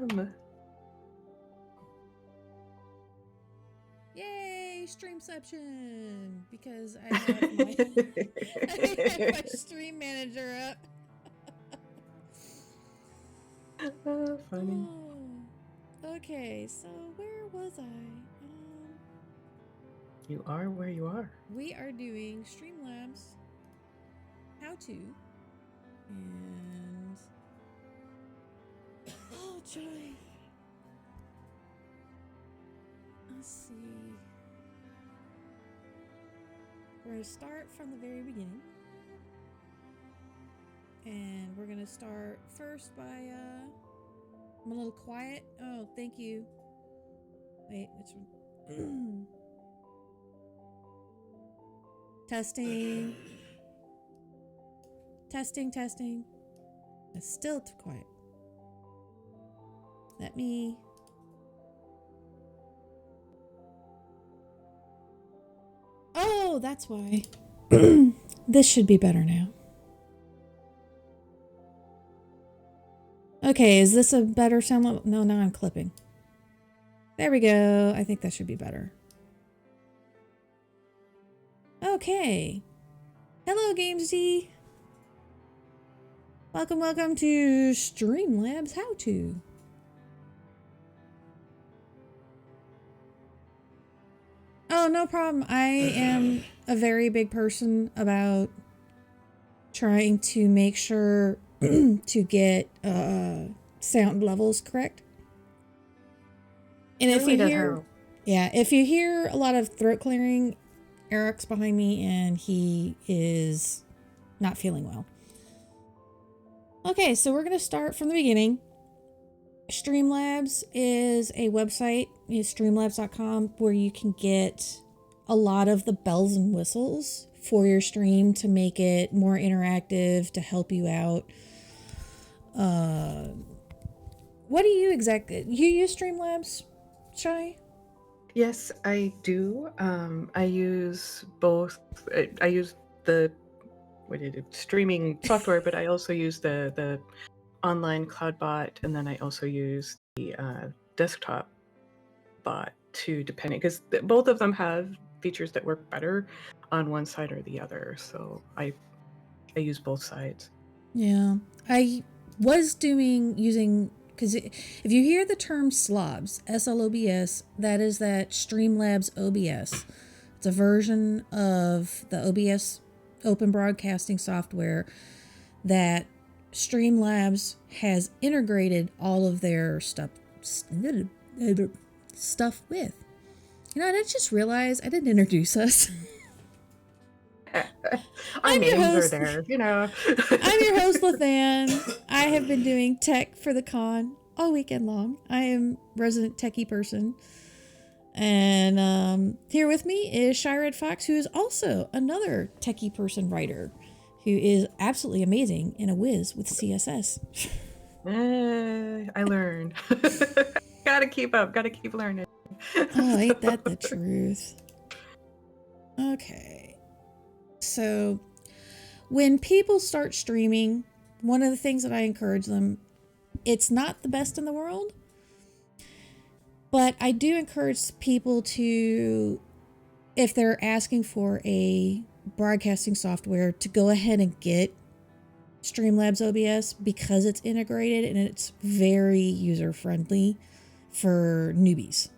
welcome. Yay, Streamception! Because I have my, I have my stream manager up. Oh, funny. Oh, okay, so where was I? You are where you are. We are doing Streamlabs Howto. And oh joy. Let's see. We're going to start from the very beginning. And we're going to start first by, I'm a little quiet. Oh, thank you. Wait, which one? Testing. Testing. It's still too quiet. Let me... Oh, that's why. This should be better now. Okay, is this a better sound level? No, now I'm clipping. There we go. I think that should be better. Okay. Hello, GameZ. Welcome to Streamlabs Howto. Oh, no problem. I am a very big person about trying to make sure to get sound levels correct. And if you hear, if you hear a lot of throat clearing, Eric's behind me and he is not feeling well. Okay, so we're going to start from the beginning. Streamlabs is a website, it's streamlabs.com, where you can get a lot of the bells and whistles for your stream to make it more interactive, to help you out. What do you exactly... You use Streamlabs, Shy? Yes, I do. I use both. I use the streaming software, but I also use the online cloud bot, and then I also use the desktop bot too, depending, because both of them have features that work better on one side or the other. So I use both sides. Yeah, I was using, because if you hear the term slobs, SLOBS, that is that Streamlabs OBS. It's a version of the OBS open broadcasting software that Streamlabs has integrated all of their stuff with. You know, I just realized I didn't introduce us. Our names are there, you know. I'm your host, Lethann. I have been doing tech for the con all weekend long. I am resident techie person. And here with me is ShyRedFox, who is also another techie person writer, who is absolutely amazing and a whiz with CSS. I learned. Gotta keep up, gotta keep learning. Oh, ain't that the truth? Okay. So, when people start streaming, one of the things that I encourage them, it's not the best in the world, but I do encourage people to, if they're asking for a broadcasting software, to go ahead and get Streamlabs OBS because it's integrated and it's very user-friendly for newbies.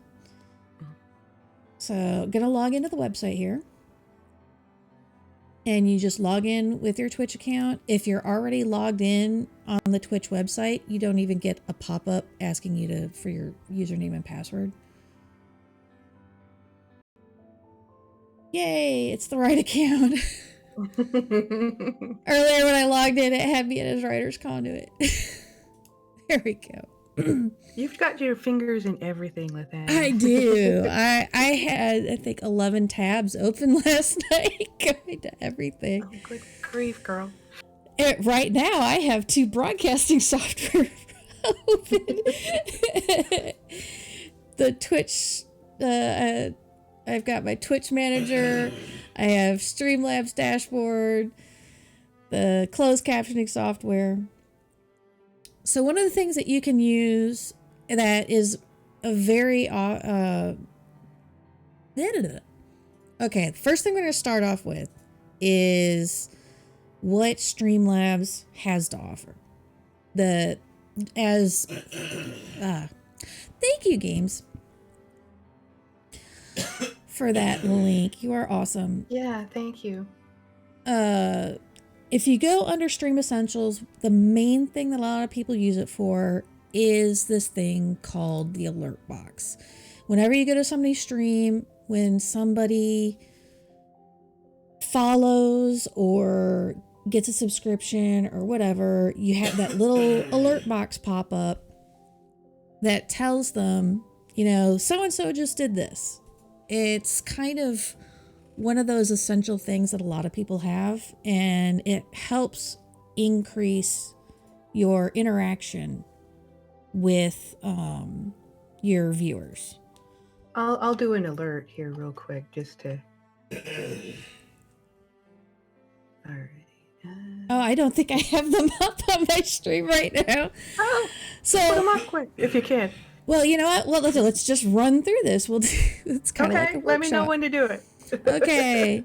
So, I'm going to log into the website here. And you just log in with your Twitch account. If you're already logged in on the Twitch website, you don't even get a pop-up asking you for your username and password. Yay, it's the right account. Earlier when I logged in, it had me in as writer's conduit. There we go. You've got your fingers in everything, Lethann. I do. I had, I think, 11 tabs open last night going to everything. Oh, good grief, girl. Right now, I have 2 broadcasting software open. The Twitch, I've got my Twitch manager. I have Streamlabs dashboard, the closed captioning software. So one of the things that you can use that is a very okay, the first thing we're going to start off with is what Streamlabs has to offer. Thank you, Games, for that link. You are awesome. Yeah, thank you. If you go under Stream Essentials, the main thing that a lot of people use it for is this thing called the alert box. Whenever you go to somebody's stream, when somebody follows or gets a subscription or whatever, you have that little alert box pop up that tells them, you know, so-and-so just did this. It's kind of one of those essential things that a lot of people have, and it helps increase your interaction with your viewers. I'll do an alert here real quick just to. Alrighty. Oh, I don't think I have them up on my stream right now. Oh, so put them up quick if you can. Well, you know what? Well, let's just run through this. We'll do. It's kind of like a workshop. Let me know when to do it. Okay.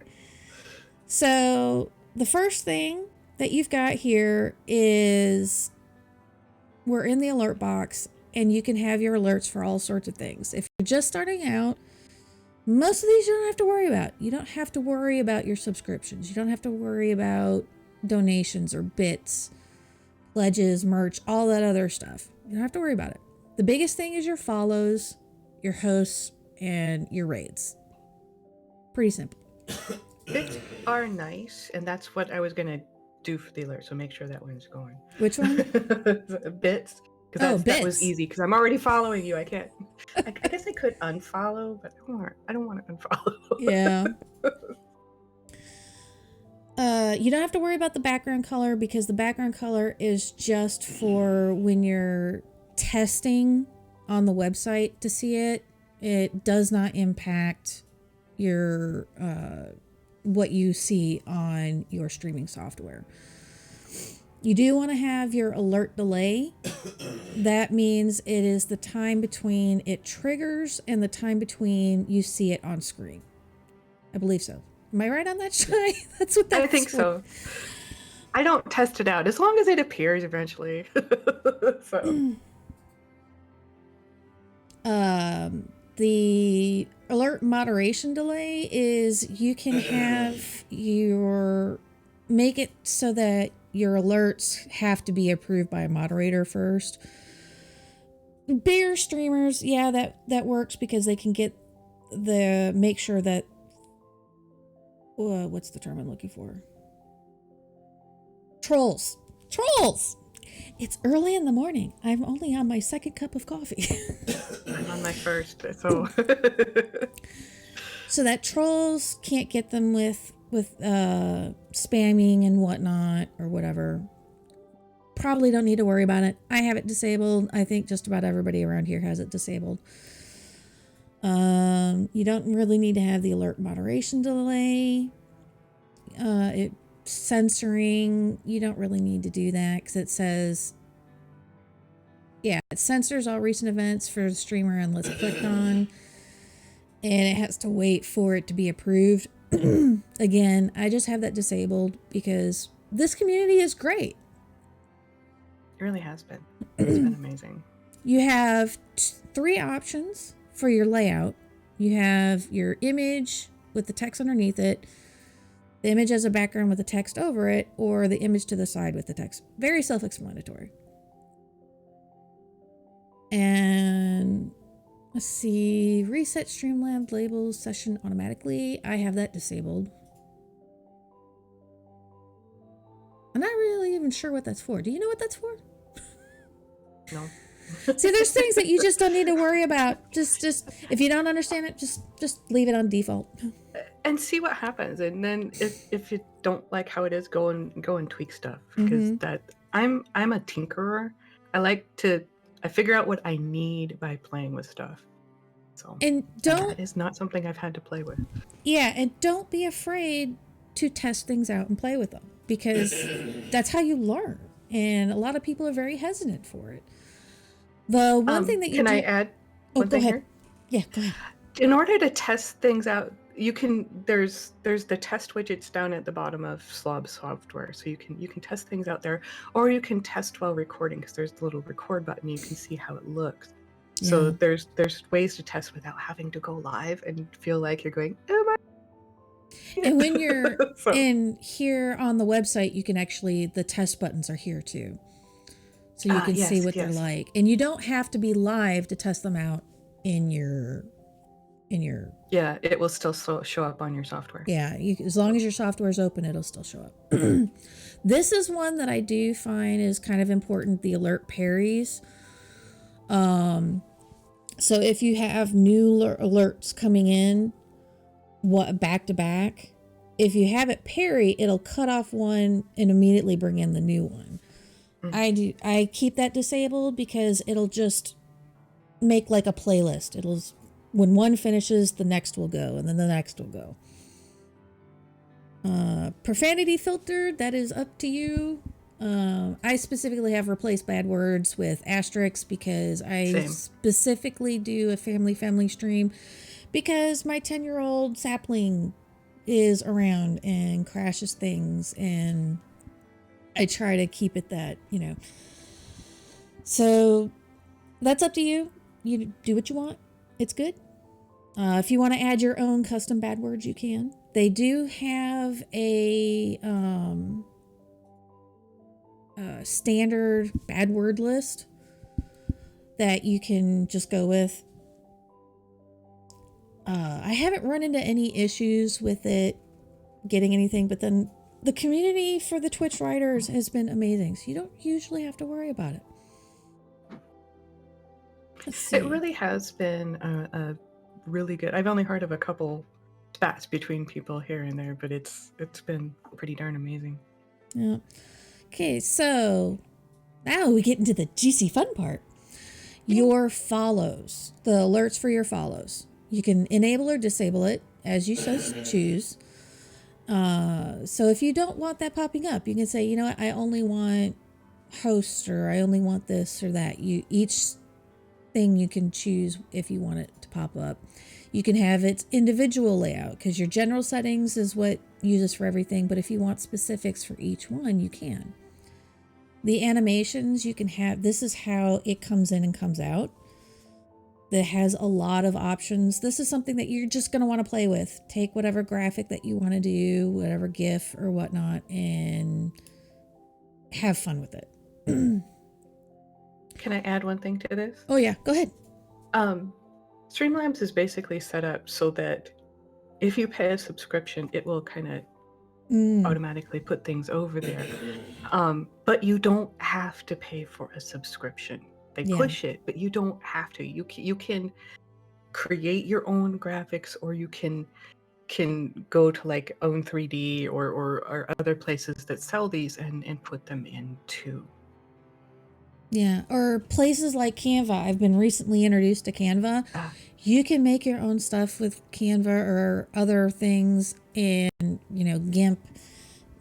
So the first thing that you've got here is we're in the alert box, and you can have your alerts for all sorts of things. If you're just starting out, most of these you don't have to worry about. You don't have to worry about your subscriptions. You don't have to worry about donations or bits, pledges, merch, all that other stuff. You don't have to worry about it. The biggest thing is your follows, your hosts, and your raids. Pretty simple. Bits are nice, and that's what I was going to do for the alert, so make sure that one's going. Which one? Bits. Because that was easy, because I'm already following you. I can't. I guess I could unfollow, but I don't want to unfollow. Yeah. You don't have to worry about the background color, because the background color is just for when you're testing on the website to see it. It does not impact your what you see on your streaming software. You do want to have your alert delay. That means it is the time between it triggers and the time between you see it on screen. I believe so. Am I right on that, Shy? That's what I think so. I don't test it out as long as it appears eventually. So. The alert moderation delay is you can have make it so that your alerts have to be approved by a moderator first. Bigger streamers, yeah, that works, because they can make sure that what's the term I'm looking for? Trolls. It's early in the morning. I'm only on my second cup of coffee. I'm on my first, so. So that trolls can't get them with spamming and whatnot or whatever. Probably don't need to worry about it. I have it disabled. I think just about everybody around here has it disabled. You don't really need to have the alert moderation delay. Censoring, you don't really need to do that, because it says, yeah, it censors all recent events for the streamer unless clicked on, and it has to wait for it to be approved. Again, I just have that disabled because this community is great. It really has been. It's been amazing. You have 3 options for your layout. You have your image with the text underneath it, the image as a background with the text over it, or the image to the side with the text. Very self-explanatory. And let's see, reset Streamlabs labels session automatically. I have that disabled. I'm not really even sure what that's for. Do you know what that's for? No. See, there's things that you just don't need to worry about. Just if you don't understand it, just leave it on default. And see what happens. And then if you don't like how it is, go and tweak stuff. Because I'm a tinkerer. I figure out what I need by playing with stuff. So that is not something I've had to play with. Yeah, and don't be afraid to test things out and play with them, because that's how you learn. And a lot of people are very hesitant for it. The one thing that you Can I do... add Oh, one go thing ahead. here? Yeah, go ahead. In order to test things out, you can there's the test widgets down at the bottom of Slob software, so you can test things out there, or you can test while recording because there's the little record button. You can see how it looks. So Yeah. there's ways to test without having to go live and feel like you're going, oh my. And when you're So, in here on the website, you can actually, the test buttons are here too. So you can see yes, what they're yes. like. And you don't have to be live to test them out in your... Yeah, it will still show up on your software. Yeah, as long as your software is open, it'll still show up. This is one that I do find is kind of important, the alert parries. So if you have new alerts coming in, back to back, if you have it parry, it'll cut off one and immediately bring in the new one. I keep that disabled because it'll just make like a playlist. When one finishes, the next will go, and then the next will go. Profanity filter, that is up to you. I specifically have replaced bad words with asterisks because I specifically do a family stream because my 10-year-old sapling is around and crashes things, and I try to keep it that, So that's up to you. You do what you want. It's good. If you want to add your own custom bad words, you can. They do have a standard bad word list that you can just go with. I haven't run into any issues with it getting anything, but then the community for the Twitch writers has been amazing, so you don't usually have to worry about it. Let's see. It really has been a really good. I've only heard of a couple spats between people here and there, but it's been pretty darn amazing. Yeah. Okay, so now we get into the juicy fun part. Your follows, the alerts for your follows. You can enable or disable it as you choose. So if you don't want that popping up, you can say, you know what, I only want host, or I only want this or that. Each thing you can choose if you want it to pop up. You can have its individual layout because your general settings is what uses for everything, but if you want specifics for each one, you can. The animations you can have, this is how it comes in and comes out. That has a lot of options. This is something that you're just going to want to play with. Take whatever graphic that you want to do, whatever GIF or whatnot, and have fun with it. Can I add one thing to this? Oh yeah, go ahead. Streamlabs is basically set up so that if you pay a subscription, it will kind of automatically put things over there. But you don't have to pay for a subscription. They push it, but you don't have to. You can create your own graphics, or you can go to like Own3D or other places that sell these and put them in too. Yeah, or places like Canva. I've been recently introduced to Canva. You can make your own stuff with Canva or other things, and GIMP.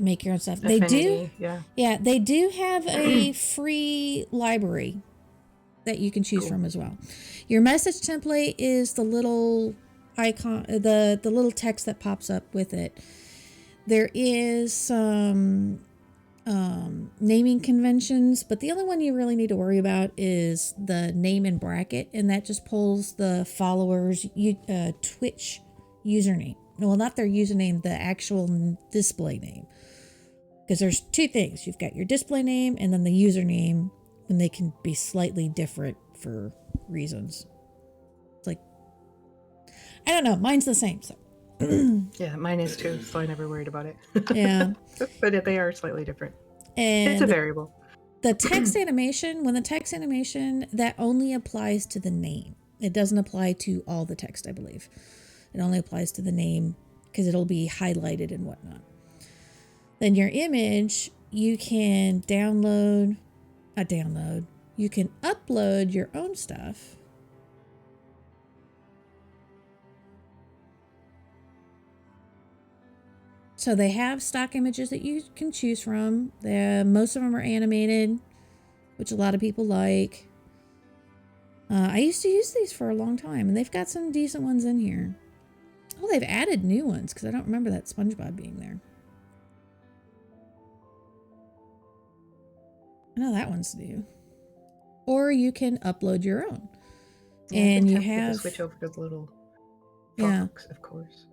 Make your own stuff. Affinity, they do have a free library that you can choose from as well. Your message template is the little icon, the little text that pops up with it. There is some naming conventions, but the only one you really need to worry about is the name and bracket, and that just pulls the followers' Twitch username. Well, not their username, the actual display name. Because there's two things. You've got your display name and then the username, and they can be slightly different for reasons. It's like, I don't know. Mine's the same. So. Yeah, mine is too, so I never worried about it. Yeah. But they are slightly different. And it's a variable. The text animation, that only applies to the name. It doesn't apply to all the text, I believe. It only applies to the name because it'll be highlighted and whatnot. Then your image, you can you can upload your own stuff. So they have stock images that you can choose from. Most of them are animated, which a lot of people like. I used to use these for a long time, and they've got some decent ones in here. Oh, they've added new ones because I don't remember that SpongeBob being there. I know that one's new. Or you can upload your own. Yeah, and you to have switch over to the little yeah, Fox, of course.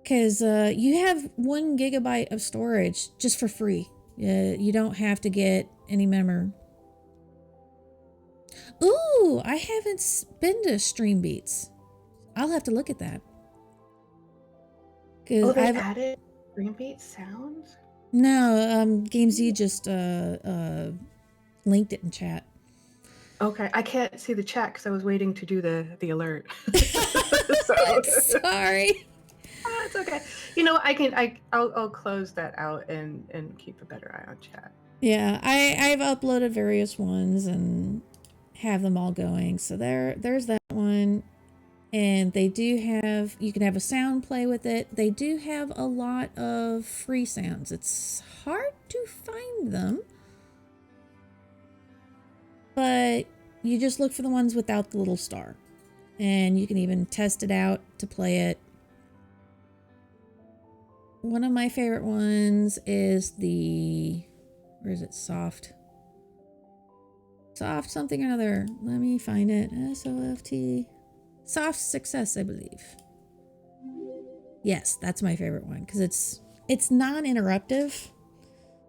because you have 1 gigabyte of storage just for free. You don't have to get any memory. Ooh, I haven't been to Streambeats. I'll have to look at that. Oh, they added Streambeat sounds? No, GameZ just linked it in chat. Okay, I can't see the chat because I was waiting to do the alert. I'm sorry. It's okay. You know, I'll close that out and keep a better eye on chat. Yeah, I've uploaded various ones and have them all going. So there's that one. And they do have, you can have a sound play with it. They do have a lot of free sounds. It's hard to find them. But you just look for the ones without the little star. And you can even test it out to play it. One of my favorite ones is the, where is it? Soft something or another. Let me find it. SOFT. Soft Success, I believe. Yes, that's my favorite one because it's non-interruptive,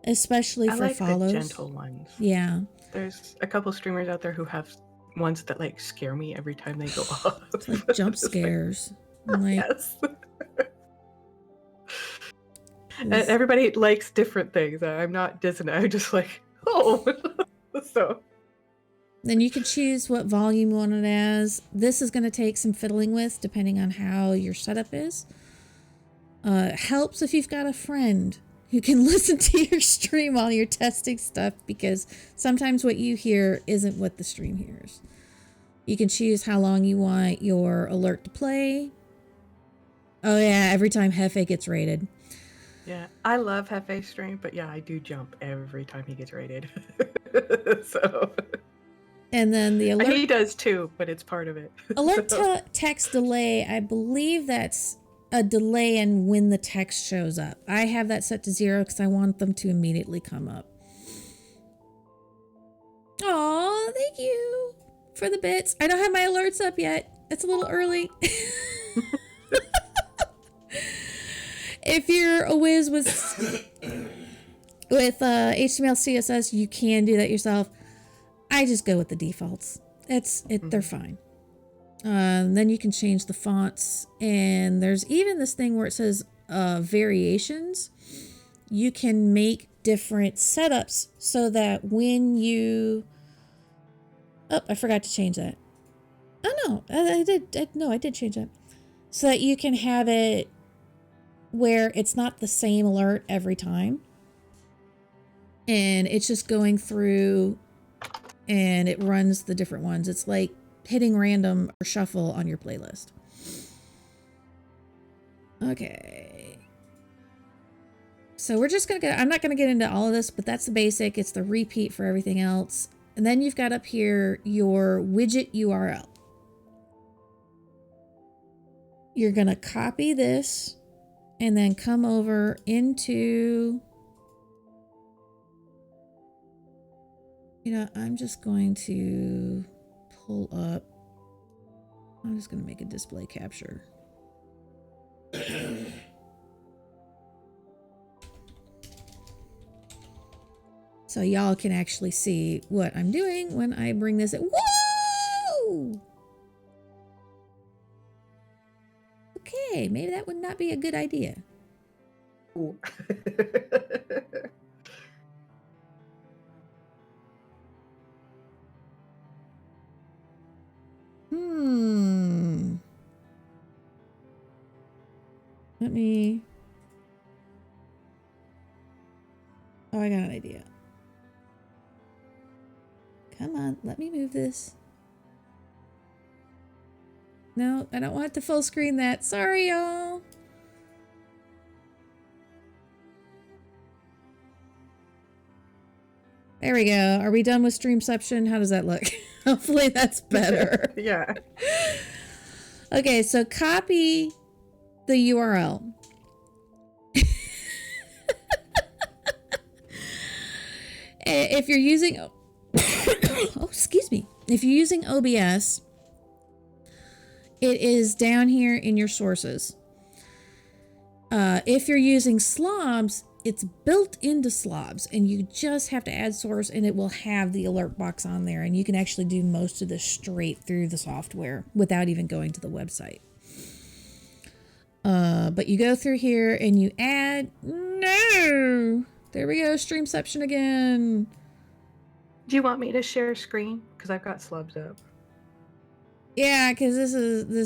especially for follows. I like the gentle ones. Yeah. There's a couple streamers out there who have ones that like scare me every time they go off. It's like jump scares. Like, yes. And everybody likes different things. I'm not dissonant. I'm just like, oh. So. Then you can choose what volume you want it as. This is going to take some fiddling with depending on how your setup is. Helps if you've got a friend who can listen to your stream while you're testing stuff, because sometimes what you hear isn't what the stream hears. You can choose how long you want your alert to play. Oh yeah, every time Hefe gets raided. Yeah, I love Hefe's stream, but yeah, I do jump every time he gets raided. So. And then the alert... He does too, but it's part of it. Alert text delay, I believe that's a delay in when the text shows up. I have that set to 0 because I want them to immediately come up. Aw, thank you for the bits. I don't have my alerts up yet. It's a little early. If you're a whiz with HTML, CSS, you can do that yourself. I just go with the defaults. They're fine. Then you can change the fonts, and there's even this thing where it says variations. You can make different setups so that when you... Oh, I forgot to change that. Oh no, I did change that. So that you can have it where it's not the same alert every time. And it's just going through and it runs the different ones. It's like hitting random or shuffle on your playlist. Okay. So we're just going to I'm not going to get into all of this, but that's the basic. It's the repeat for everything else. And then you've got up here your widget URL. You're going to copy this and then come over into... You know, I'm just going to pull up. I'm just going to make a display capture. So y'all can actually see what I'm doing when I bring this in. Whoa! Okay, maybe that would not be a good idea. Ooh. Let me... Oh, I got an idea. Come on, let me move this. No, I don't want to full screen that. Sorry, y'all. There we go. Are we done with Streamception? How does that look? Hopefully that's better. Yeah. Okay, so copy the URL. If you're using, oh, excuse me. If you're using OBS, it is down here in your sources. If you're using Slobs, it's built into Slobs, and you just have to add source, and it will have the alert box on there, and you can actually do most of this straight through the software without even going to the website. But you go through here and you add. No, there we go. Streamception again. Do you want me to share screen? Because I've got slubs up. Yeah, because this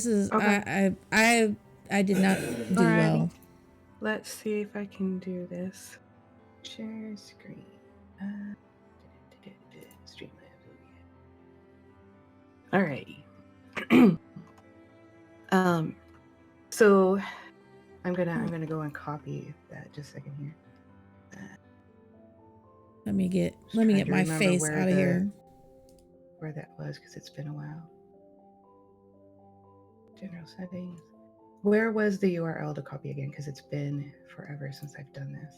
is Okay. I did not do well. Let's see if I can do this. Share screen. Streamlabs. Alrighty. So I'm gonna go and copy that just a second here. Let me get my face out of here. Where that was, because it's been a while. General settings. Where was the URL to copy again? Because it's been forever since I've done this.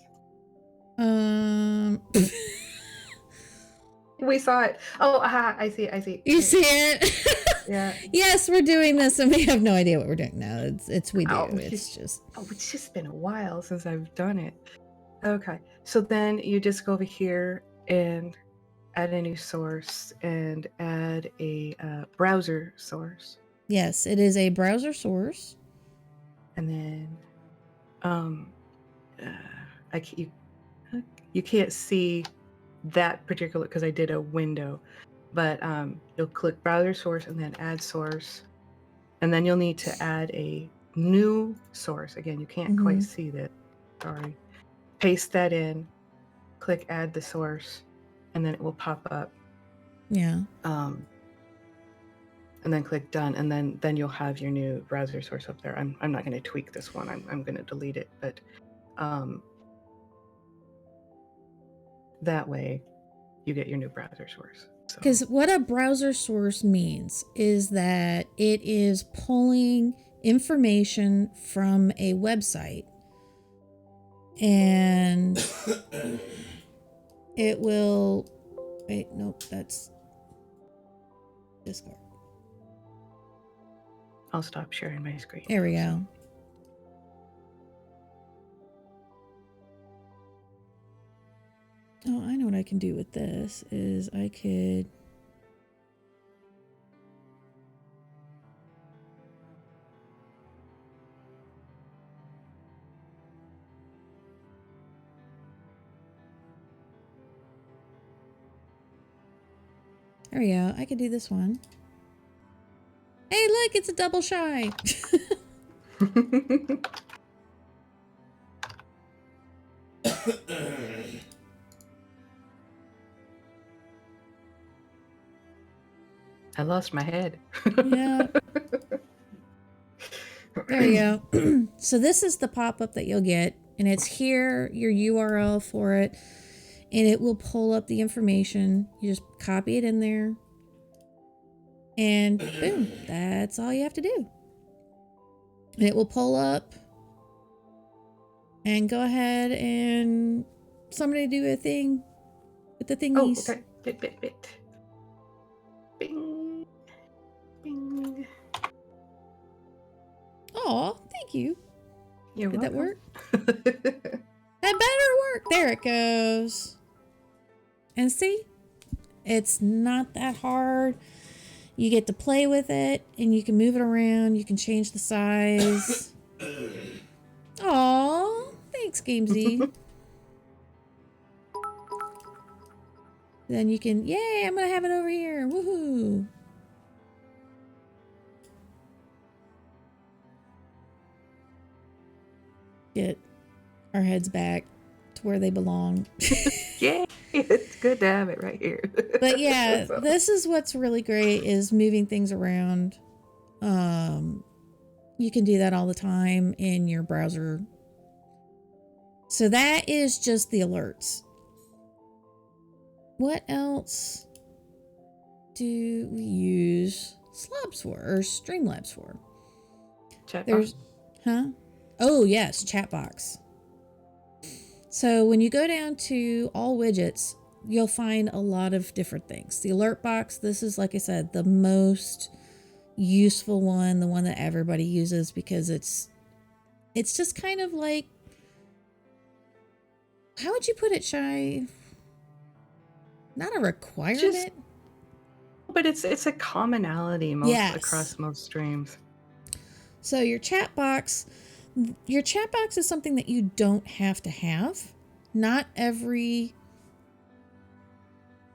We saw it. Oh, aha, I see. You see it? Yeah. Yes, we're doing this, and we have no idea what we're doing. No, we do. It's just been a while since I've done it. Okay, so then you just go over here and add a new source and add a browser source. Yes, it is a browser source. And then, you can't see that particular because I did a window, but you'll click browser source and then add source, and then you'll need to add a new source. Again, you can't quite see that. Sorry. Paste that in, click add the source, and then it will pop up. Yeah. And then click done, and then you'll have your new browser source up there. I'm not going to tweak this one. I'm going to delete it, but that way you get your new browser source. Because what a browser source means is that it is pulling information from a website, and it will. Wait, nope, that's Discord. I'll stop sharing my screen. There we go. Oh, I know what I can do with this is I could. There we go. I could do this one. Hey, look, it's a double shy. I lost my head. Yeah. There you go. So this is the pop-up that you'll get, and it's here, your URL for it, and it will pull up the information. You just copy it in there, and boom, that's all you have to do. And it will pull up, and go ahead and somebody do a thing with the thingies. Oh, okay. Bit. Bing. Bing. Oh, thank you. You're Did welcome. that work? That better work. There it goes. And see, it's not that hard. You get to play with it, and you can move it around. You can change the size. Aw, thanks, GameZ. Then you can, yay, I'm gonna have it over here. Woohoo. Get our heads back to where they belong. Yeah, it's good to have it right here. But yeah, this is what's really great is moving things around. You can do that all the time in your browser. So that is just the alerts. What else do we use Slabs for, or Streamlabs for? Chat There's, box? Oh yes, chat box. So when you go down to all widgets, you'll find a lot of different things. The alert box, this is, like I said, the most useful one, the one that everybody uses, because it's just kind of like, how would you put it, Shy? Not a requirement, but it's a commonality across most streams. So your chat box is something that you don't have to have. Not every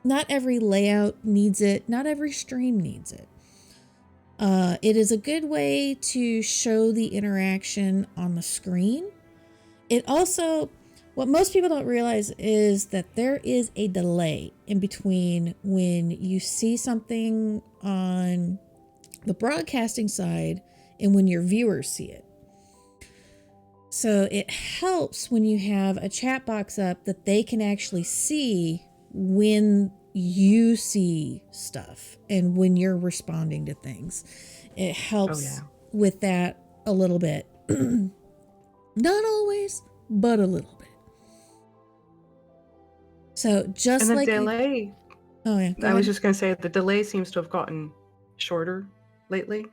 layout needs it. Not every stream needs it. It is a good way to show the interaction on the screen. It also, what most people don't realize is that there is a delay in between when you see something on the broadcasting side and when your viewers see it. So it helps when you have a chat box up that they can actually see when you see stuff and when you're responding to things. It helps with that a little bit. Not always, but a little bit. So just and the like delay. I was just going to say the delay seems to have gotten shorter lately.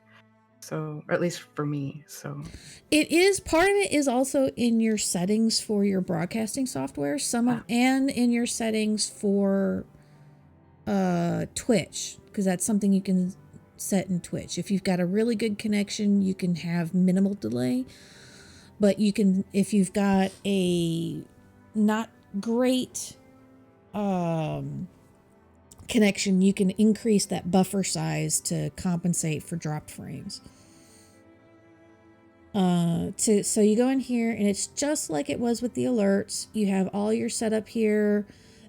So, or at least for me. So it is, part of it is also in your settings for your broadcasting software, and in your settings for Twitch, because that's something you can set in Twitch. If you've got a really good connection, you can have minimal delay, but you can, if you've got a not great connection, you can increase that buffer size to compensate for dropped frames. So you go in here and it's just like it was with the alerts. You have all your setup here.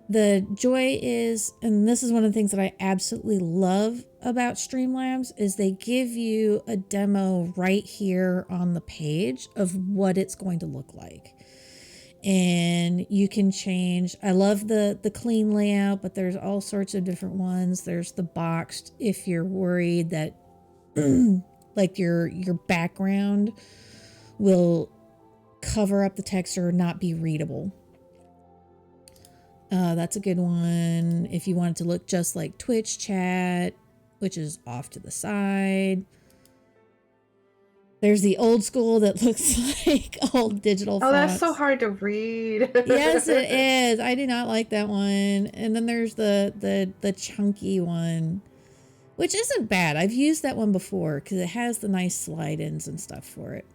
The joy is, and this is one of the things that I absolutely love about Streamlabs, is they give you a demo right here on the page of what it's going to look like. And you can change. I love the clean layout, but there's all sorts of different ones. There's the boxed, if you're worried that like your background will cover up the text or not be readable. That's a good one. If you want it to look just like Twitch chat, which is off to the side. There's the old school that looks like old digital fonts. Oh, that's so hard to read. Yes, it is. I do not like that one. And then there's the chunky one, which isn't bad. I've used that one before because it has the nice slide-ins and stuff for it.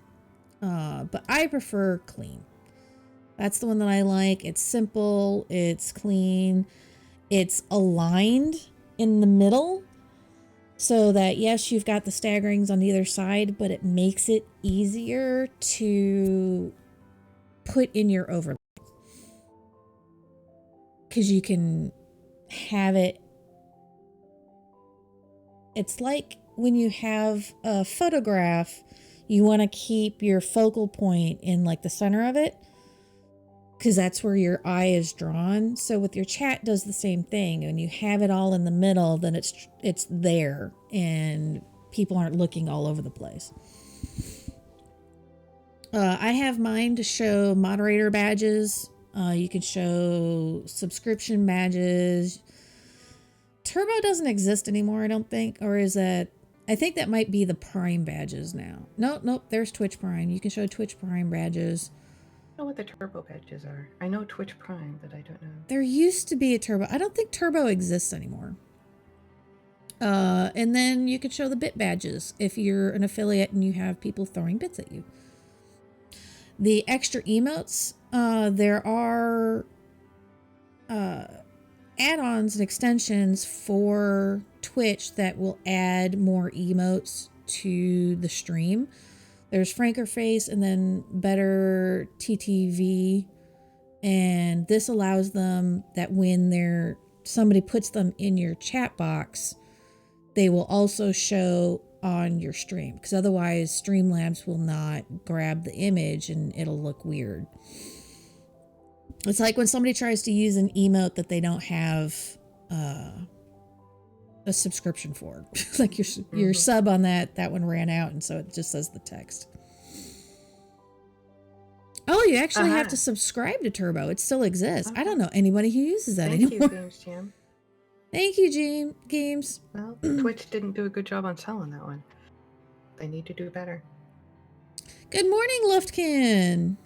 But I prefer clean. That's the one that I like. It's simple. It's clean. It's aligned in the middle. So that, yes, you've got the staggerings on either side, but it makes it easier to put in your overlay. Because you can have it. It's like when you have a photograph, you want to keep your focal point in like the center of it, because that's where your eye is drawn. So with your chat does the same thing. When you have it all in the middle, then it's there and people aren't looking all over the place. I have mine to show moderator badges. You can show subscription badges. Turbo doesn't exist anymore, I don't think. Or is that... I think that might be the Prime badges now. Nope, there's Twitch Prime. You can show Twitch Prime badges. I don't know what the Turbo badges are. I know Twitch Prime, but I don't know. There used to be a Turbo. I don't think Turbo exists anymore. And then you could show the bit badges if you're an affiliate and you have people throwing bits at you. The extra emotes, there are add-ons and extensions for Twitch that will add more emotes to the stream. There's Franker Face and then Better TTV. And this allows them that when somebody puts them in your chat box, they will also show on your stream. Because otherwise Streamlabs will not grab the image and it'll look weird. It's like when somebody tries to use an emote that they don't have a subscription for. Like your sub on that one ran out, and so it just says the text. Oh, you actually have to subscribe to Turbo. It still exists. I don't know anybody who uses that anymore. Thank you, Games Jam. Thank you, Games. Well, Twitch didn't do a good job on selling that one. They need to do better. Good morning, Luftkin.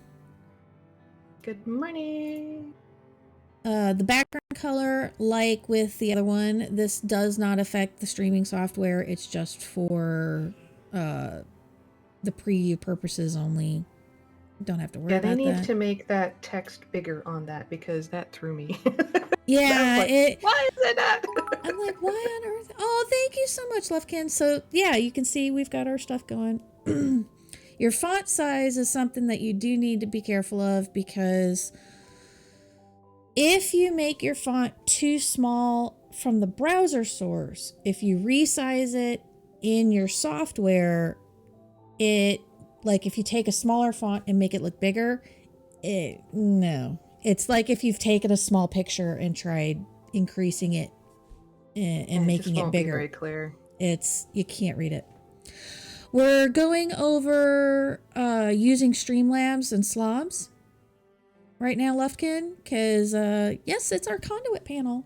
Good morning. The background color, like with the other one, this does not affect the streaming software. It's just for the preview purposes only. Don't have to worry about that. Yeah, they need to make that text bigger on that because that threw me. Yeah, like, why is it not? I'm like, why on earth? Oh, thank you so much, Luftkin. So yeah, you can see we've got our stuff going. Your font size is something that you do need to be careful of, because if you make your font too small from the browser source, if you resize it in your software, like if you take a smaller font and make it look bigger, no. It's like if you've taken a small picture and tried increasing it and making it bigger. Very clear. You can't read it. We're going over using Streamlabs and Slobs right now, Luftkin, because yes, it's our CONduit panel.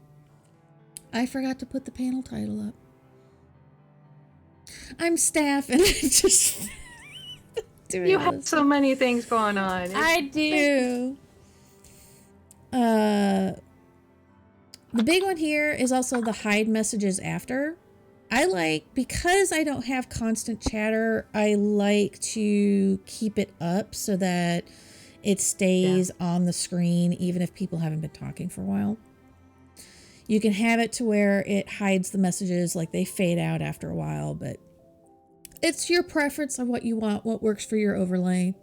I forgot to put the panel title up. I'm staff and I just doing You have so many things going on. I do. The big one here is also the hide messages after. Because I don't have constant chatter, I like to keep it up so that it stays on the screen even if people haven't been talking for a while. You can have it to where it hides the messages, like they fade out after a while, but it's your preference on what you want, what works for your overlay.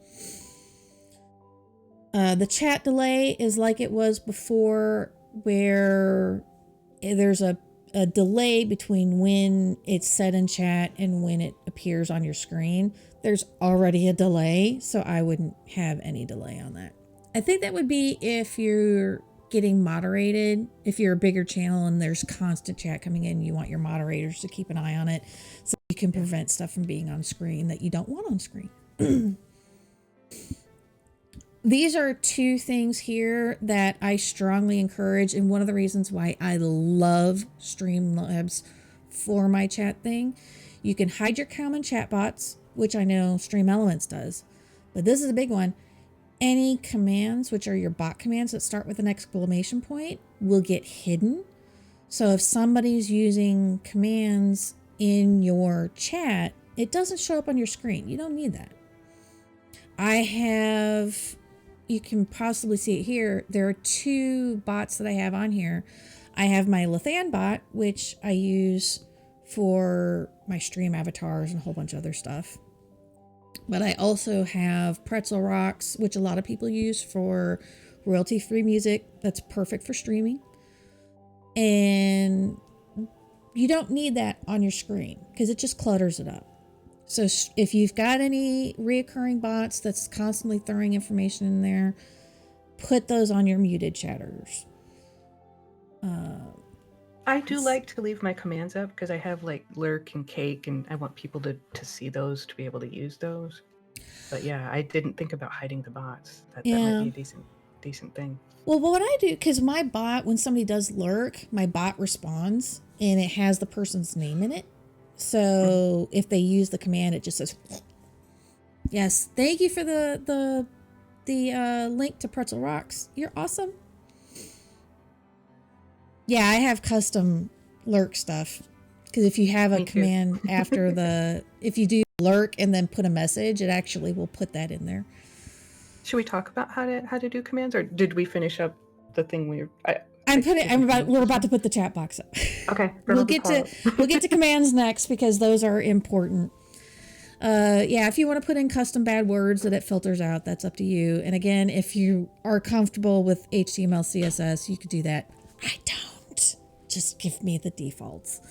The chat delay is like it was before, where there's a delay between when it's set in chat and when it appears on your screen. There's already a delay, so I wouldn't have any delay on that. I think that would be if you're getting moderated, if you're a bigger channel and there's constant chat coming in, you want your moderators to keep an eye on it so you can prevent stuff from being on screen that you don't want on screen. These are two things here that I strongly encourage, and one of the reasons why I love Streamlabs for my chat thing. You can hide your common chat bots, which I know StreamElements does, but this is a big one. Any commands, which are your bot commands that start with an exclamation point, will get hidden. So if somebody's using commands in your chat, it doesn't show up on your screen. You don't need that. You can possibly see it here. There are two bots that I have on here. I have my Lethann bot, which I use for my stream avatars and a whole bunch of other stuff. But I also have Pretzel Rocks, which a lot of people use for royalty-free music. That's perfect for streaming. And you don't need that on your screen because it just clutters it up. So if you've got any reoccurring bots that's constantly throwing information in there, put those on your muted chatters. I do like to leave my commands up because I have like lurk and cake, and I want people to see those, to be able to use those. But yeah, I didn't think about hiding the bots. That might be a decent thing. Well, what I do, because my bot, when somebody does lurk, my bot responds and it has the person's name in it. So if they use the command, it just says, yes, thank you for the link to Pretzel Rocks. You're awesome. Yeah, I have custom lurk stuff. Because if you have a command after if you do lurk and then put a message, it actually will put that in there. Should we talk about how to do commands, or did we finish up the thing we're about to put the chat box up. Okay. We'll get to commands next because those are important. Yeah, if you want to put in custom bad words that it filters out, that's up to you. And again, if you are comfortable with HTML, CSS, you could do that. I don't. Just give me the defaults.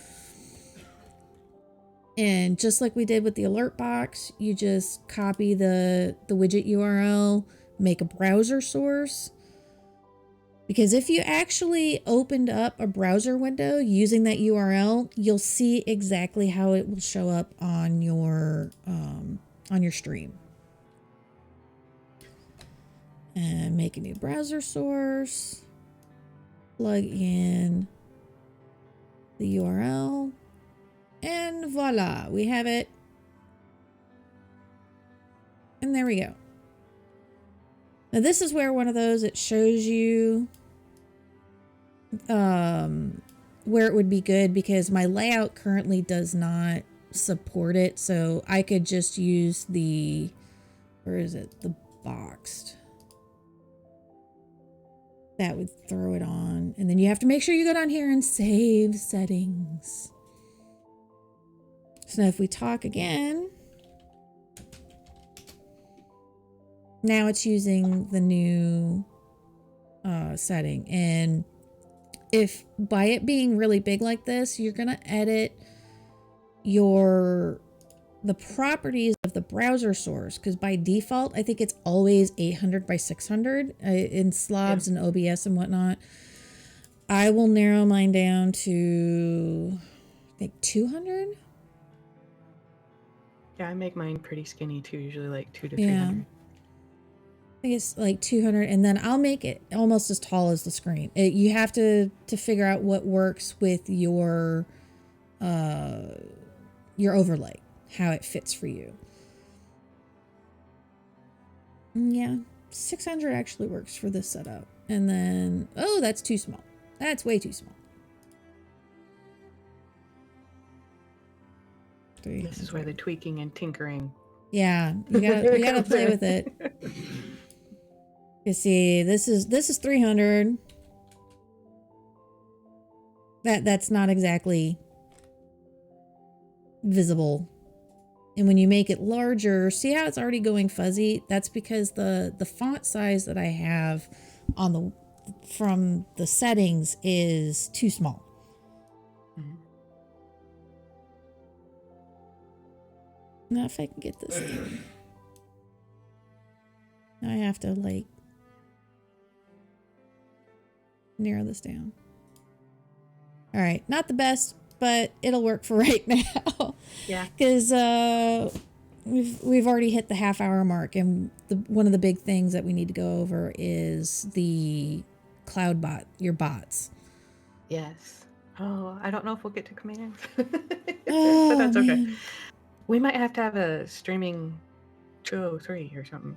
And just like we did with the alert box, you just copy the widget URL, make a browser source. Because if you actually opened up a browser window using that URL, you'll see exactly how it will show up on your stream. And make a new browser source. Plug in the URL. And voila, we have it. And there we go. Now this is where one of those, it shows you where it would be good, because my layout currently does not support it. So I could just use the, where is it? The boxed. That would throw it on. And then you have to make sure you go down here and save settings. So now if we talk again, now it's using the new setting. And if by it being really big like this, you're going to edit the properties of the browser source, because by default, I think it's always 800 by 600 in slobs and OBS and whatnot. I will narrow mine down to, I think, 200. Yeah, I make mine pretty skinny too, usually like 200 to 300. I think it's like 200, and then I'll make it almost as tall as the screen. You have to figure out what works with your overlay, how it fits for you. Yeah, 600 actually works for this setup. And then, oh, that's too small. That's way too small. This is where the tweaking and tinkering. Yeah, you gotta play with it. You see, this is 300. That's not exactly visible. And when you make it larger, see how it's already going fuzzy? That's because the font size that I have on from the settings is too small. Mm-hmm. Now if I can get this through. Now I have to like narrow this down. All right, not the best, but it'll work for right now. Yeah. Because we've already hit the half-hour mark, and one of the big things that we need to go over is the cloud bot, your bots. Yes. Oh, I don't know if we'll get to commands. Oh, but that's okay. man. We might have to have a streaming 203 or something.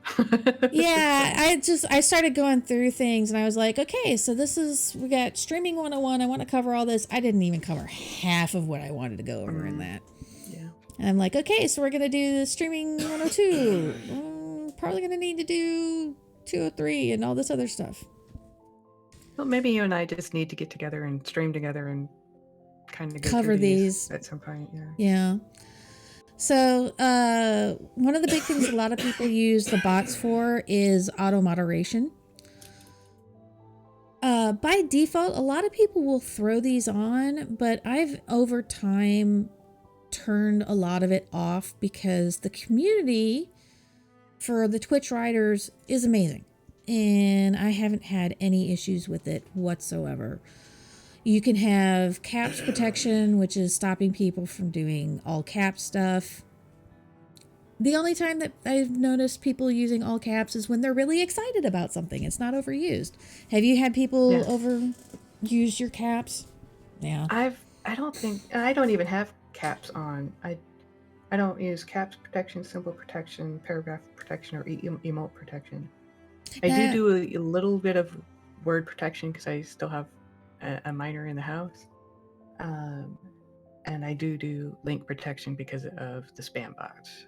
Yeah, I started going through things, and I was like, okay, so we got streaming 101. I want to cover all this. I didn't even cover half of what I wanted to go over in that. Yeah. And I'm like, okay, so we're going to do the streaming 102. Probably going to need to do 203 and all this other stuff. Well, maybe you and I just need to get together and stream together and kind of cover these at some point. Yeah. Yeah. So one of the big things a lot of people use the bots for is auto moderation. By default, a lot of people will throw these on, but I've over time turned a lot of it off because the community for the Twitch writers is amazing. And I haven't had any issues with it whatsoever. You can have caps protection, which is stopping people from doing all caps stuff. The only time that I've noticed people using all caps is when they're really excited about something. It's not overused. Have you had people overuse your caps? Yeah. I don't even have caps on. I don't use caps protection, symbol protection, paragraph protection, or emote protection. I do a little bit of word protection because I still have a minor in the house. And I do link protection because of the spam bots.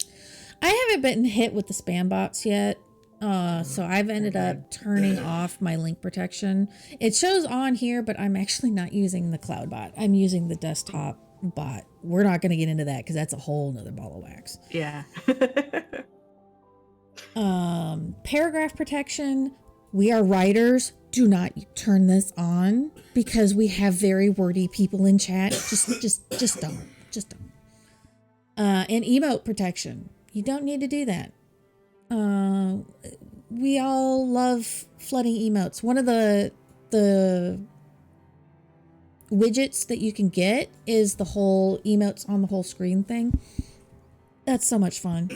I haven't been hit with the spam bots yet. So I've ended up turning off my link protection. It shows on here, but I'm actually not using the cloud bot. I'm using the desktop bot. We're not going to get into that because that's a whole nother ball of wax. Yeah. Paragraph protection. We are writers. Do not turn this on because we have very wordy people in chat. Just don't. And emote protection. You don't need to do that. We all love flooding emotes. One of the the widgets that you can get is the whole emotes on the whole screen thing. That's so much fun.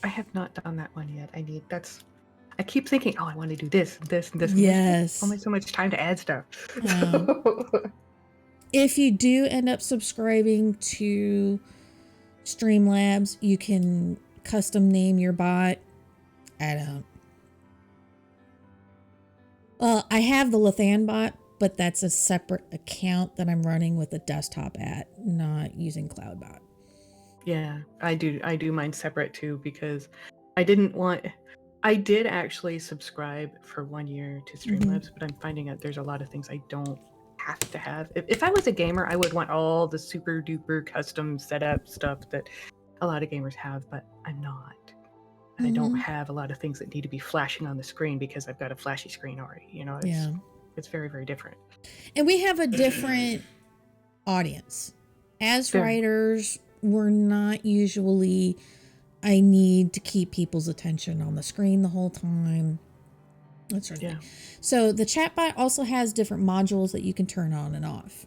I have not done that one yet. I keep thinking, oh, I want to do this, this, and this. And Yes. there's only so much time to add stuff. If you do end up subscribing to Streamlabs, you can custom name your bot. I don't. Well, I have the Lethann bot, but that's a separate account that I'm running with a desktop at, not using CloudBot. Yeah, I do mine separate too, because I did actually subscribe for 1 year to Streamlabs, but I'm finding out there's a lot of things I don't have to have. If I was a gamer, I would want all the super duper custom setup stuff that a lot of gamers have, but I'm not. And I don't have a lot of things that need to be flashing on the screen because I've got a flashy screen already. You know, it's very, very different. And we have a different audience. As writers, we're not usually, I need to keep people's attention on the screen the whole time. That sort of thing. So the chatbot also has different modules that you can turn on and off.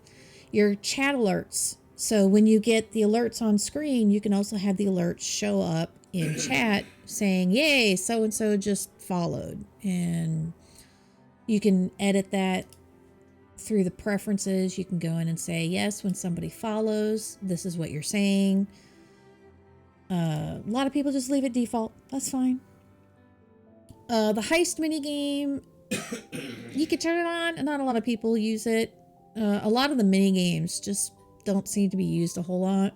Your chat alerts. So when you get the alerts on screen, you can also have the alerts show up in chat saying, yay, so-and-so just followed. And you can edit that through the preferences. You can go in and say, yes, when somebody follows, this is what you're saying. A lot of people just leave it default. That's fine. The heist minigame, you can turn it on, and not a lot of people use it. A lot of the minigames just don't seem to be used a whole lot.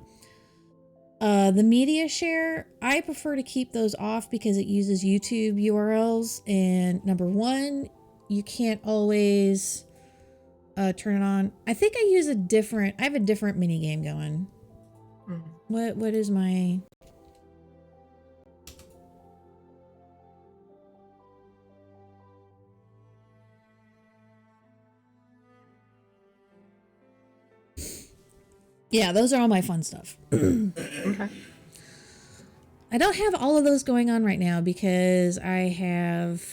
The media share, I prefer to keep those off because it uses YouTube URLs. And number one, you can't always turn it on. I think I have a different minigame going. What is my... Yeah, those are all my fun stuff. Okay. I don't have all of those going on right now because I have...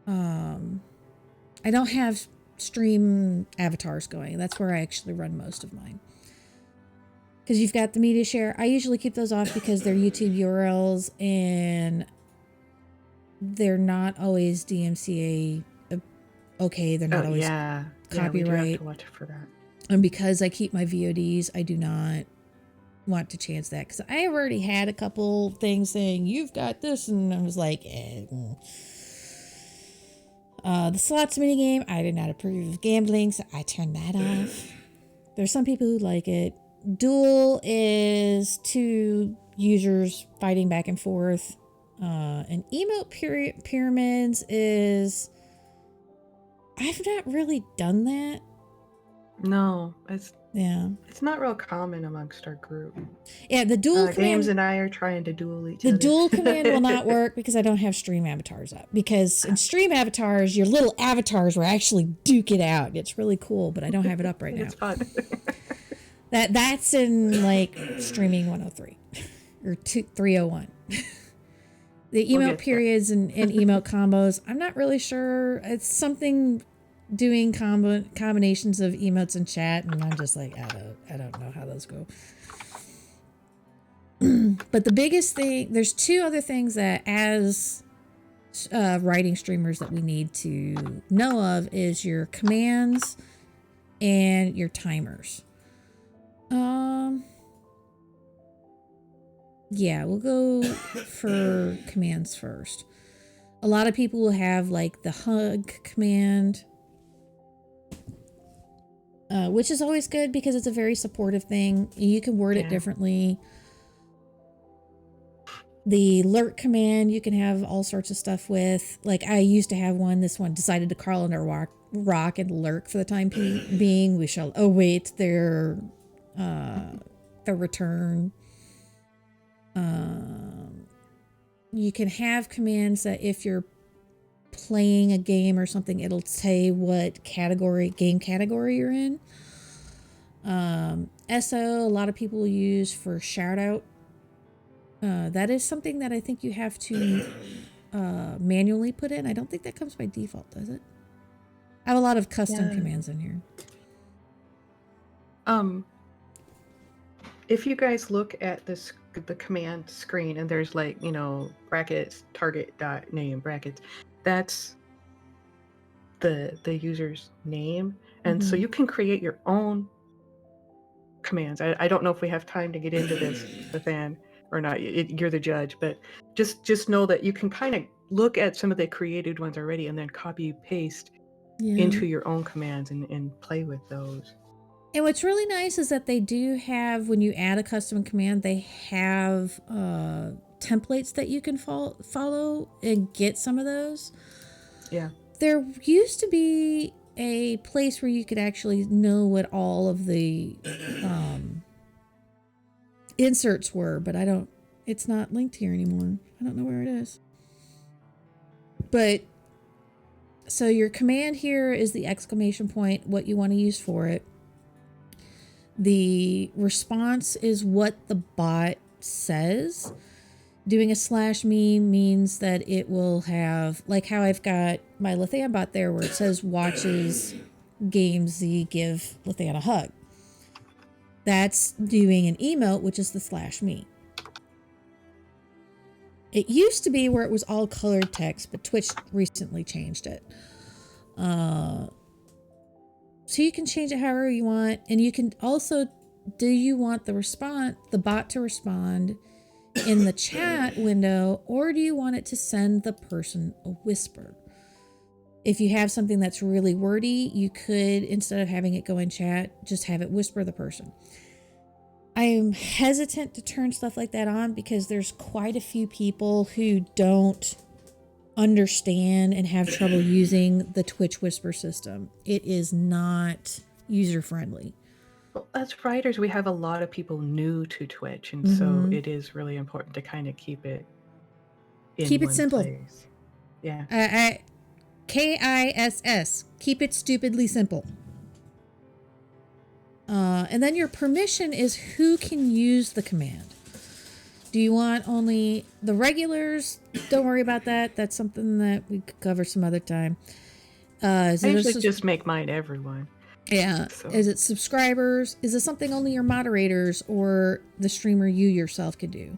I don't have stream avatars going. That's where I actually run most of mine. Because you've got the media share. I usually keep those off because they're YouTube URLs and they're not always DMCA okay. They're not always copyright. We do have to watch for that. And because I keep my VODs, I do not want to chance that. Because I have already had a couple things saying, you've got this. And I was like, the slots minigame, I did not approve of gambling, so I turned that off. There's some people who like it. Duel is two users fighting back and forth. And emote pyramids is... I've not really done that. No, it's not real common amongst our group. Yeah, the dual command... James and I are trying to duel each other. The dual command will not work because I don't have stream avatars up. Because in stream avatars, your little avatars will actually duke it out. It's really cool, but I don't have it up right now. It's fun. That's in like streaming 103 or 301. The emote periods and emote combos, I'm not really sure. It's something doing combinations of emotes and chat, and I'm just like, I don't know how those go. But the biggest thing, there's two other things that as writing streamers that we need to know of is your commands and your timers. Yeah, we'll go for commands first. A lot of people will have like the hug command, which is always good because it's a very supportive thing. You can word it differently. The lurk command, you can have all sorts of stuff with. Like I used to have one. This one decided to crawl under a rock and lurk for the time being. We shall await their return. You can have commands that if you're playing a game or something, it'll say what game category you're in. SO, a lot of people use for shout out. That is something that I think you have to manually put in. I don't think that comes by default, does it? I have a lot of custom Yeah. commands in here. If you guys look at the command screen and there's like, brackets, target dot name brackets, that's the user's name. And so you can create your own commands. I don't know if we have time to get into this, Lethann, or not. You're the judge, but just know that you can kind of look at some of the created ones already and then copy paste into your own commands and play with those. And what's really nice is that they do have, when you add a custom command, they have templates that you can follow and get some of those. Yeah. There used to be a place where you could actually know what all of the inserts were, but it's not linked here anymore. I don't know where it is. But so your command here is the exclamation point, what you want to use for it. The response is what the bot says. Doing a /me means that it will have, like how I've got my Lethann bot there where it says watches games the give Lethann a hug. That's doing an emote, which is the /me. It used to be where it was all colored text, but Twitch recently changed it. So you can change it however you want. And you can also, do you want the bot to respond in the chat window, or do you want it to send the person a whisper? If you have something that's really wordy, you could, instead of having it go in chat, just have it whisper the person. I am hesitant to turn stuff like that on because there's quite a few people who don't understand and have trouble using the Twitch whisper system. It is not user friendly. Well, as writers, we have a lot of people new to Twitch, and so it is really important to kind of keep it simple. Place. Yeah. KISS. Keep it stupidly simple. And then your permission is who can use the command. Do you want only the regulars? Don't worry about that. That's something that we could cover some other time. I usually just make mine everyone. Yeah. So. Is it subscribers? Is it something only your moderators or the streamer you yourself could do?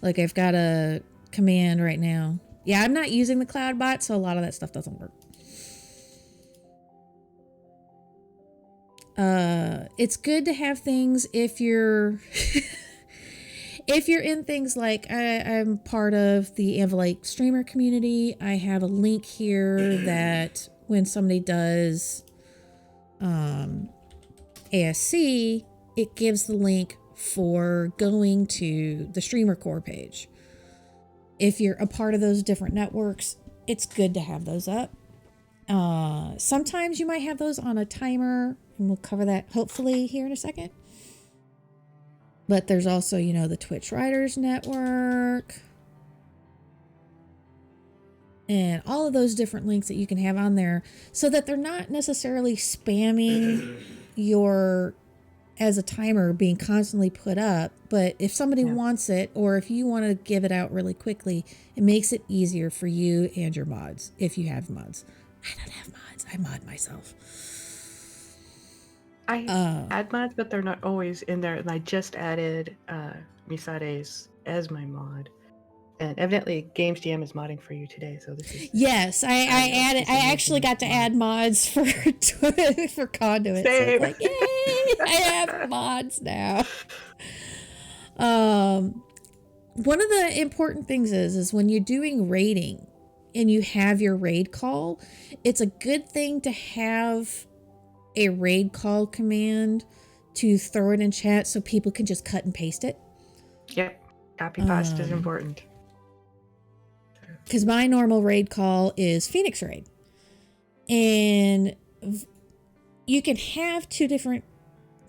Like I've got a command right now. Yeah, I'm not using the cloud bot, so a lot of that stuff doesn't work. It's good to have things if you're if you're in things like I'm part of the Anvilite streamer community. I have a link here that when somebody does ASC, it gives the link for going to the streamer core page. If you're a part of those different networks, it's good to have those up. Sometimes you might have those on a timer, and we'll cover that hopefully here in a second. But there's also, the Twitch Writers Network and all of those different links that you can have on there so that they're not necessarily spamming your as a timer being constantly put up. But if somebody wants it, or if you want to give it out really quickly, it makes it easier for you and your mods if you have mods. I don't have mods. I mod myself. I add mods, but they're not always in there. And I just added Misade's as my mod. And evidently, Games DM is modding for you today. So this is I added. I actually got to add mods for for CONduit. Same. So it's like, yay! I have mods now. One of the important things is when you're doing raiding and you have your raid call, it's a good thing to have a raid call command to throw it in chat so people can just cut and paste it. Yep. Copy paste is important. Because my normal raid call is Phoenix Raid. And you can have two different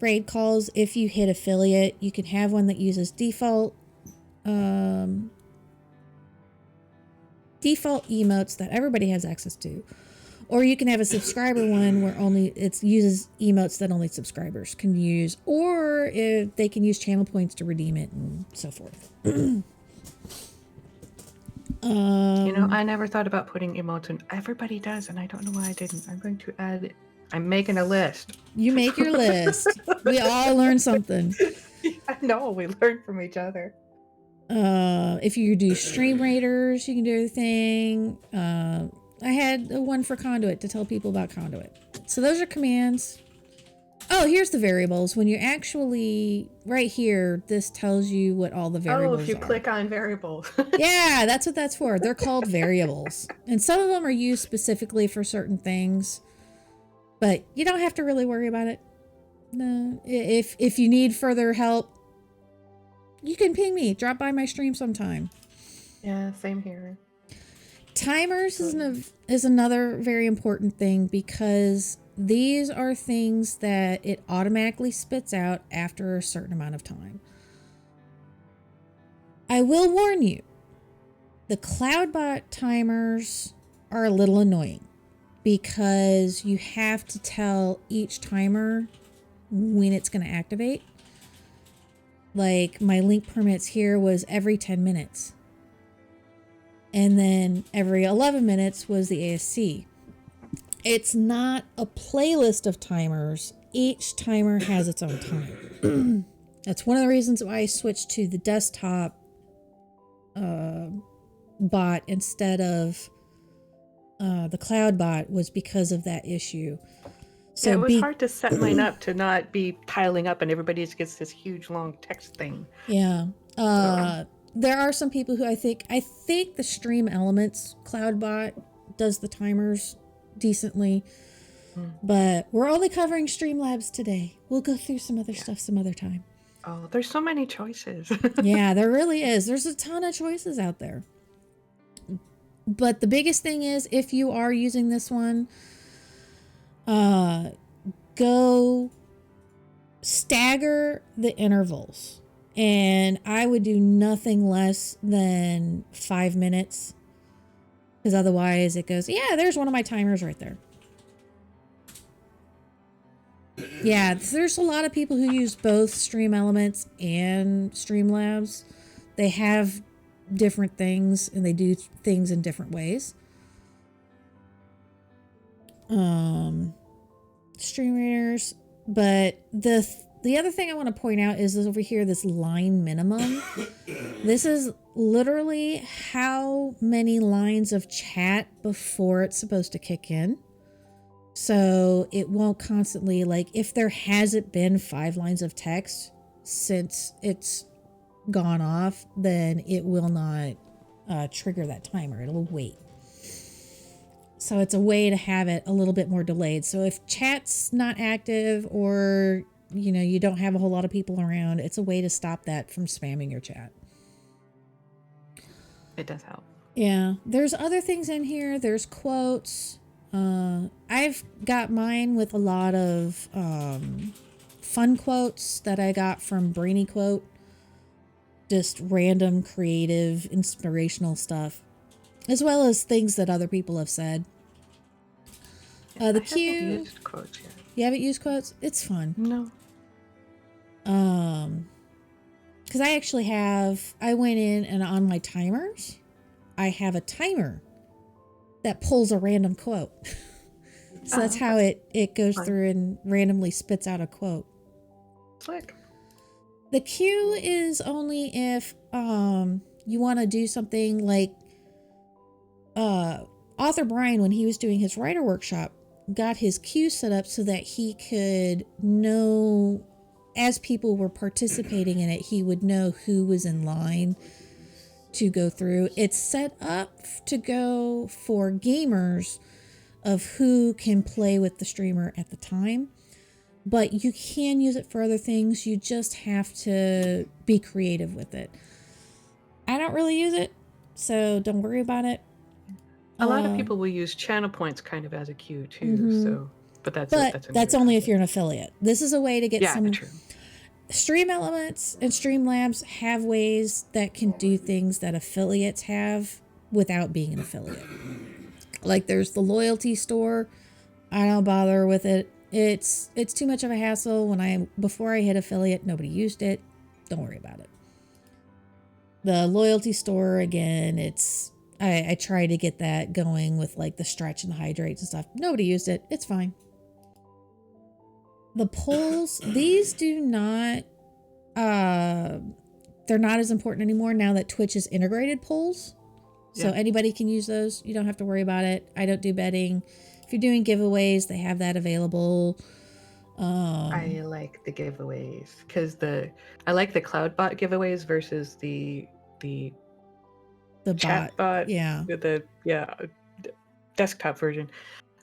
raid calls if you hit affiliate. You can have one that uses default emotes that everybody has access to. Or you can have a subscriber one where only it uses emotes that only subscribers can use. Or if they can use channel points to redeem it and so forth. I never thought about putting emotes in. Everybody does, and I don't know why I didn't. I'm going to add it. I'm making a list. You make your list. We all learn something. I know, we learn from each other. If you do stream raiders, you can do everything. I had one for CONduit to tell people about CONduit. So those are commands. Oh, here's the variables. When you actually, right here, this tells you what all the variables are. Oh, if you click on variables. Yeah, that's what that's for. They're called variables. And some of them are used specifically for certain things. But you don't have to really worry about it. No. If you need further help, you can ping me. Drop by my stream sometime. Yeah, same here. Timers is another very important thing because these are things that it automatically spits out after a certain amount of time. I will warn you, the CloudBot timers are a little annoying because you have to tell each timer when it's going to activate. Like my link permits here was every 10 minutes. And then every 11 minutes was the ASC. It's not a playlist of timers. Each timer has its own time. That's one of the reasons why I switched to the desktop bot instead of the cloud bot was because of that issue. So yeah, it was hard to set mine up to not be piling up and everybody just gets this huge long text thing. Yeah. There are some people who I think the Stream Elements cloud bot does the timers decently. But we're only covering Streamlabs today. We'll go through some other stuff some other time. Oh, there's so many choices. Yeah, there really is. There's a ton of choices out there. But the biggest thing is if you are using this one, go stagger the intervals. And I would do nothing less than 5 minutes. Because otherwise it goes, yeah, there's one of my timers right there. Yeah, there's a lot of people who use both Stream Elements and Streamlabs. They have different things and they do things in different ways. Stream readers, but the other thing I want to point out is over here, this line minimum. This is literally how many lines of chat before it's supposed to kick in. So it won't constantly, like, if there hasn't been 5 lines of text since it's gone off, then it will not trigger that timer. It'll wait. So it's a way to have it a little bit more delayed. So if chat's not active or, you don't have a whole lot of people around, it's a way to stop that from spamming your chat. It does help. Yeah. There's other things in here. There's quotes. I've got mine with a lot of fun quotes that I got from Brainy Quote. Just random, creative, inspirational stuff. As well as things that other people have said. The queue. I haven't used quotes yet. You haven't used quotes? It's fun. No. Because I went in and on my timers, I have a timer that pulls a random quote. So that's how it goes through and randomly spits out a quote. Slick. The queue is only if you want to do something like author Brian, when he was doing his writer workshop, got his queue set up so that he could know, as people were participating in it, he would know who was in line to go through. It's set up to go for gamers of who can play with the streamer at the time, but you can use it for other things. You just have to be creative with it. I don't really use it, so don't worry about it. A lot of people will use channel points kind of as a queue too. So, but that's only if you're an affiliate. This is a way to get some. True. Stream Elements and Streamlabs have ways that can do things that affiliates have without being an affiliate. Like there's the loyalty store. I don't bother with it. It's too much of a hassle. Before I hit affiliate, nobody used it. Don't worry about it. The loyalty store, again, it's I tried to get that going with like the stretch and the hydrates and stuff. Nobody used it. It's fine. The polls, these do not, they're not as important anymore now that Twitch has integrated polls. So anybody can use those. You don't have to worry about it. I don't do betting. If you're doing giveaways, they have that available. I like the giveaways because I like the CloudBot giveaways versus the chat bot. Yeah. The desktop version.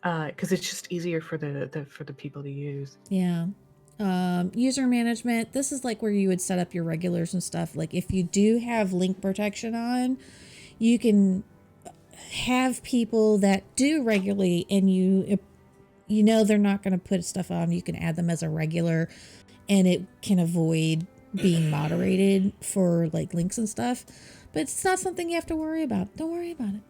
Because it's just easier for the people to use. Yeah. User management. This is like where you would set up your regulars and stuff. Like if you do have link protection on, you can have people that do regularly, and you know they're not going to put stuff on. You can add them as a regular, and it can avoid being moderated for like links and stuff. But it's not something you have to worry about. Don't worry about it.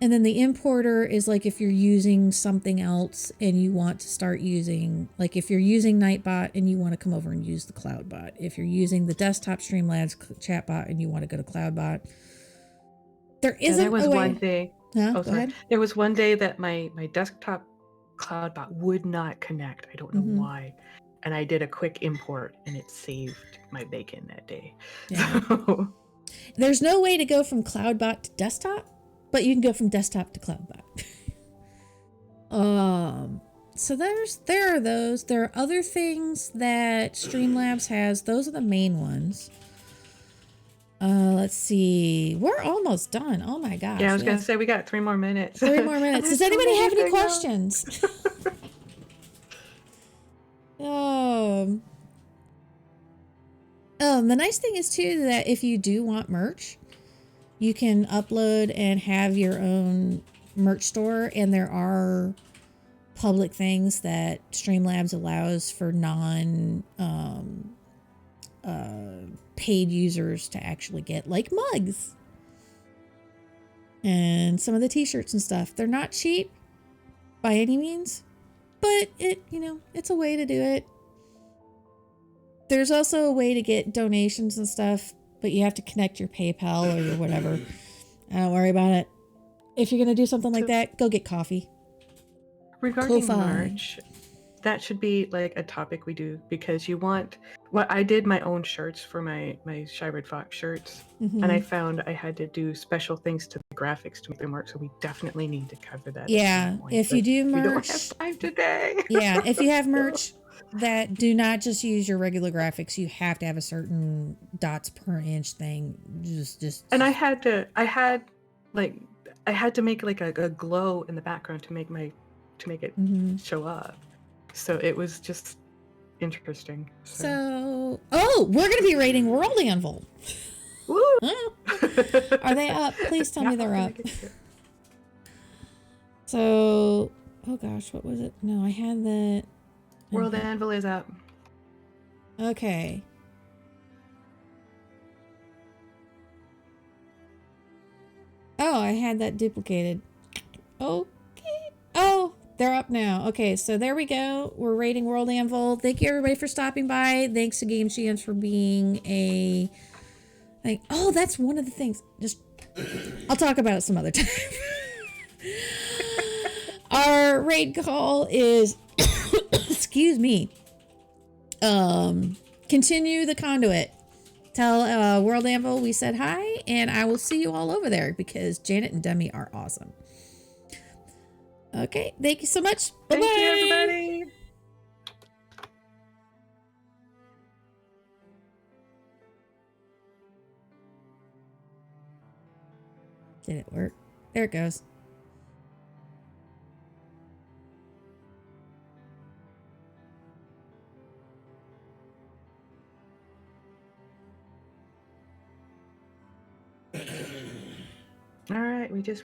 And then the importer is like if you're using something else and you want to start using, like if you're using Nightbot and you want to come over and use the CloudBot. If you're using the desktop Streamlabs chatbot and you want to go to CloudBot. There isn't one day. Go ahead. There was one day that my desktop CloudBot would not connect. I don't know why. And I did a quick import and it saved my bacon that day. Yeah. So. There's no way to go from CloudBot to desktop, but you can go from desktop to CloudBot. So there are those. There are other things that Streamlabs has. Those are the main ones. Let's see. We're almost done. Oh my gosh. Yeah, I was going to say we got 3 more minutes. 3 more minutes. Does anybody have any questions? The nice thing is too that if you do want merch, you can upload and have your own merch store, and there are public things that Streamlabs allows for paid users to actually get, like mugs and some of the t-shirts and stuff. They're not cheap by any means, but it's a way to do it. There's also a way to get donations and stuff, but you have to connect your PayPal or your whatever. Don't worry about it. If you're going to do something like that, go get coffee. Regarding merch, that should be like a topic we do, because I did my own shirts for my ShyRedFox shirts, and I found I had to do special things to the graphics to make them work, so we definitely need to cover that. Yeah, if you do merch, we don't have time today. Yeah, if you have merch that do not just use your regular graphics, you have to have a certain dots per inch thing. And I had to make like a glow in the background to make it show up. So it was just interesting. So we're going to be rating World Anvil. Woo! Are they up? Please tell me they're up. So, oh gosh, what was it? No, I had that. World Anvil is up. Okay. Oh, I had that duplicated. Okay. Oh, they're up now. Okay, so there we go. We're rating World Anvil. Thank you everybody for stopping by. Thanks to Game Sheehan's for being a... oh, that's one of the things. I'll talk about it some other time. Our raid call is... excuse me. Continue the CONduit. Tell World Anvil we said hi, and I will see you all over there because Janet and Demi are awesome. Okay, thank you so much. Bye-bye. Thank you, everybody. Did it work? There it goes. All right, we just